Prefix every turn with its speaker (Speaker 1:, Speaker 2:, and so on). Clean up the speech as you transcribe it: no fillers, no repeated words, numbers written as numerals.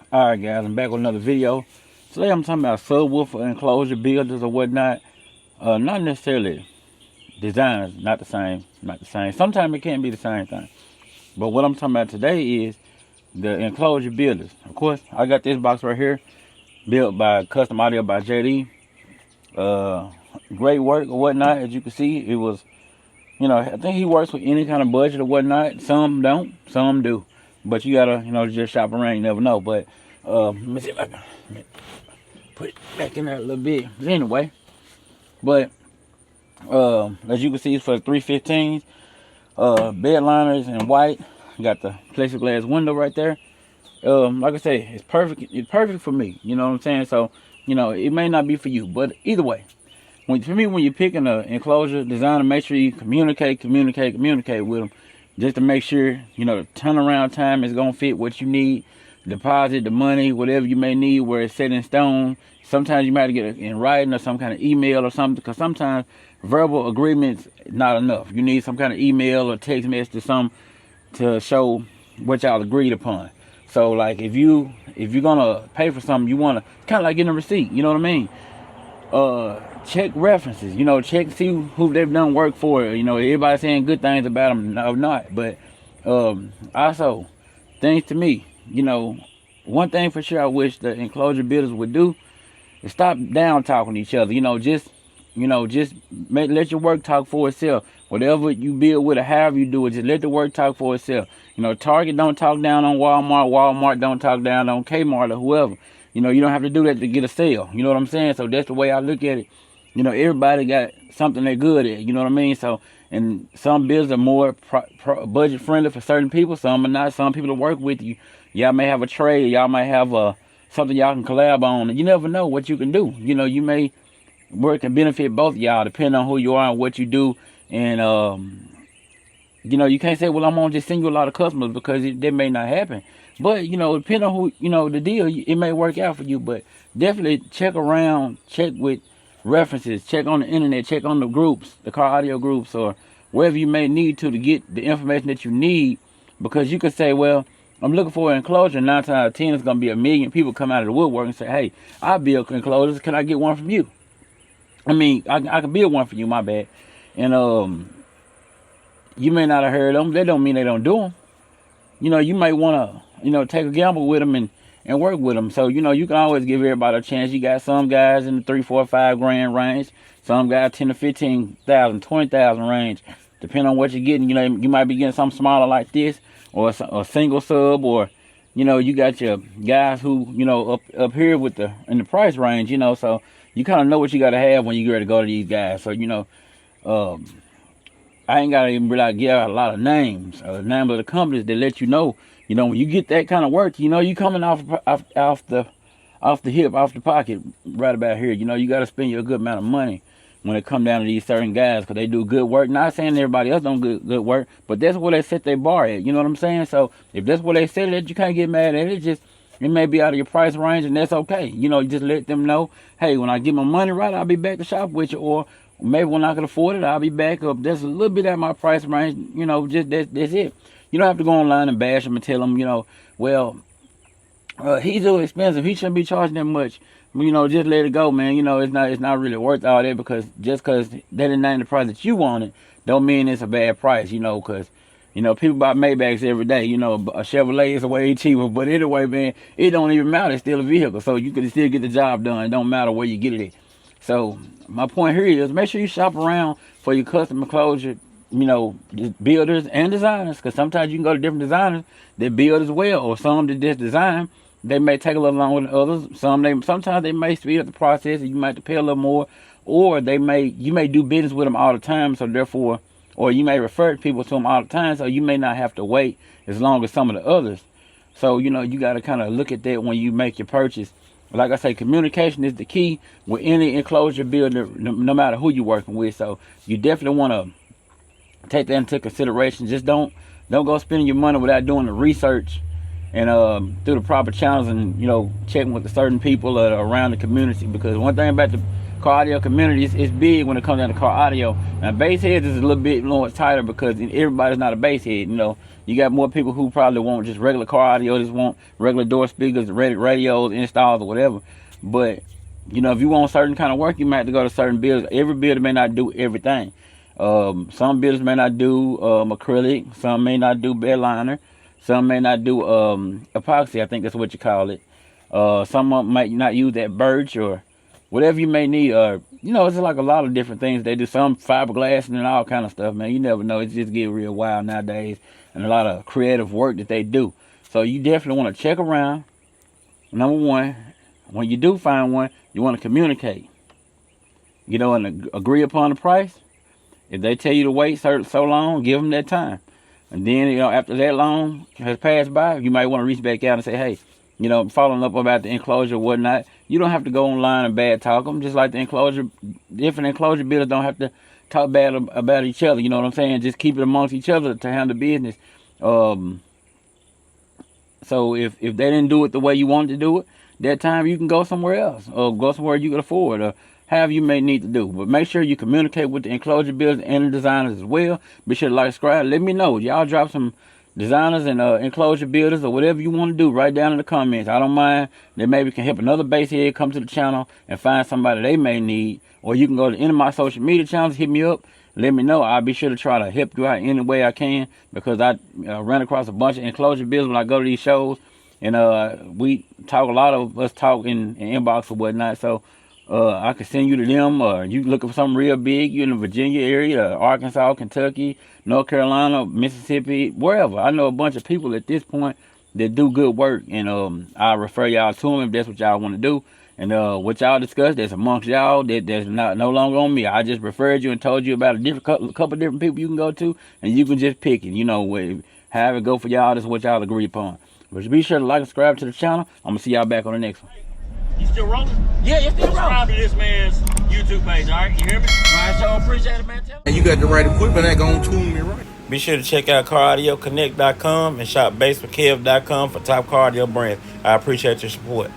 Speaker 1: Alright guys, I'm back with another video. Today I'm talking about subwoofer enclosure builders or whatnot. Not necessarily designs, not the same. Sometimes it can be the same thing. But what I'm talking about today is the enclosure builders. Of course, I got this box right here, built by Custom Audio by JD. Great work or whatnot. As you can see, it was, I think he works with any kind of budget or whatnot. Some don't, some do. But you gotta, just shop around, you never know. But let me see if I can put it back in there a little bit. But anyway, as you can see, it's for the 315s. Bed liners in white. Got the plexiglass window right there. Like I say, it's perfect. It's perfect for me. You know what I'm saying? So, it may not be for you, but either way, for me, when you're picking an enclosure designer, make sure you communicate with them. Just to make sure, the turnaround time is going to fit what you need. Deposit the money, whatever you may need, where it's set in stone. Sometimes you might get it in writing or some kind of email or something, because sometimes verbal agreements not enough. You need some kind of email or text message or something to show what y'all agreed upon. So, like, if you're going to pay for something, you want to kind of like getting a receipt. You know what I mean? Check references, check, see who they've done work for. Everybody saying good things about them, no, not. But also, things to me, one thing for sure I wish the enclosure builders would do is stop down talking to each other. Just let your work talk for itself. Whatever you build with or however you do it, just let the work talk for itself. Target don't talk down on Walmart. Walmart don't talk down on Kmart or whoever. You don't have to do that to get a sale. You know what I'm saying? So that's the way I look at it. Everybody got something they're good at. You know what I mean? So, and some bills are more budget friendly for certain people. Some are not. Some people that work with you, y'all may have a trade. Y'all might have something y'all can collab on. And you never know what you can do. You may work and benefit both of y'all depending on who you are and what you do. And, you can't say, well, I'm going to just send you a lot of customers, because that may not happen. But, depending on who, the deal, it may work out for you. But definitely check around, check with references, check on the internet, check on the groups, the car audio groups, or wherever you may need to get the information that you need. Because you could say, well, I'm looking for an enclosure. 9 times out of 10, it's going to be a million people come out of the woodwork and say, hey, I build enclosures. Can I get one from you? I mean, I can build one for you, my bad. And you may not have heard them. That don't mean they don't do them. You might want to, take a gamble with them and work with them. So, you can always give everybody a chance. You got some guys in the 3, 4, 5 grand range. Some guys 10 to 15,000, 20,000 range. Depending on what you're getting, you might be getting something smaller like this, or a single sub, or, you got your guys who, up here in the price range, so you kind of know what you got to have when you get ready to go to these guys. So, I ain't got to even really give out a lot of names, name of the companies that let you know, when you get that kind of work, you coming off the hip, off the pocket, right about here. You got to spend your good amount of money when it come down to these certain guys, because they do good work. Not saying everybody else don't do good work, but that's where they set their bar at. You know what I'm saying? So if that's where they set it at, you can't get mad at it. It may be out of your price range, and that's okay. You just let them know, hey, when I get my money right, I'll be back to shop with you, or maybe when I can afford it, I'll be back up. That's a little bit out of my price range. Just that's it. You don't have to go online and bash them and tell them, well, he's too expensive. He shouldn't be charging that much. Just let it go, man. It's not really worth all that, because just because that didn't name the price that you wanted, don't mean it's a bad price. Because people buy Maybachs every day. A Chevrolet is way cheaper. But anyway, man, it don't even matter. It's still a vehicle, so you can still get the job done. It don't matter where you get it at. So my point here is, make sure you shop around for your custom enclosure, builders and designers, because sometimes you can go to different designers that build as well, or some that just design. They may take a little longer than others. Sometimes they may speed up the process, and you might have to pay a little more, or you may do business with them all the time, so therefore, or you may refer people to them all the time, so you may not have to wait as long as some of the others. So you got to kind of look at that when you make your purchase. Like I say, communication is the key with any enclosure builder, no matter who you're working with. So you definitely want to take that into consideration. Just don't go spending your money without doing the research and through the proper channels, and checking with the certain people around the community. Because one thing about car audio community is big when it comes down to car audio. Now bass heads is a little bit more tighter because everybody's not a bass head. You know, you got more people who probably want just regular car audio, just want regular door speakers, radios, installs, or whatever. But you know, if you want certain kind of work, you might have to go to certain builders. Every builder may not do everything. Some builders may not do acrylic, some may not do bed liner, some may not do epoxy, I think that's what you call it. Some might not use that birch or whatever you may need. You know, it's like a lot of different things they do. Some fiberglass and all kind of stuff, man. You never know. It just get real wild nowadays, and a lot of creative work that they do. So you definitely want to check around. Number one, when you do find one, you want to communicate. You know, and agree upon the price. If they tell you to wait so long, give them that time. And then, you know, after that long has passed by, you might want to reach back out and say, hey, you know, following up about the enclosure or whatnot. You don't have to go online and bad talk them. Just like the enclosure, different enclosure builders don't have to talk bad about each other. You know what I'm saying? Just keep it amongst each other to handle business. So if they didn't do it the way you wanted to do it, that time you can go somewhere else or go somewhere you can afford or however you may need to do. But make sure you communicate with the enclosure builders and the designers as well. Be sure to like, subscribe. Let me know. Y'all drop some designers and enclosure builders or whatever you want to do right down in the comments. I don't mind. That maybe can help another bass head come to the channel and find somebody they may need. Or you can go to any of my social media channels, hit me up, let me know. I'll be sure to try to help you out any way I can, because I ran across a bunch of enclosure builders when I go to these shows. And we talk, a lot of us talk in inbox or whatnot. So I can send you to them, or you looking for something real big, you in the Virginia area, Arkansas, Kentucky, North Carolina, Mississippi, wherever. I know a bunch of people at this point that do good work, and I'll refer y'all to them if that's what y'all want to do. And what y'all discuss, that's amongst y'all, that's no longer on me. I just referred you and told you about a couple different people you can go to, and you can just pick it. You know, however it go for y'all, that's what y'all agree upon. But be sure to like and subscribe to the channel. I'm going to see y'all back on the next one.
Speaker 2: You still rolling?
Speaker 1: Yeah, it's still rolling.
Speaker 2: Subscribe to this man's YouTube page, all right? You hear me?
Speaker 1: All right, y'all appreciate it, man.
Speaker 3: And you got the right equipment that gonna tune me right.
Speaker 2: Be sure to check out CarAudioConnect.com and shop BASSWITHKEV.com for top car audio brands. I appreciate your support.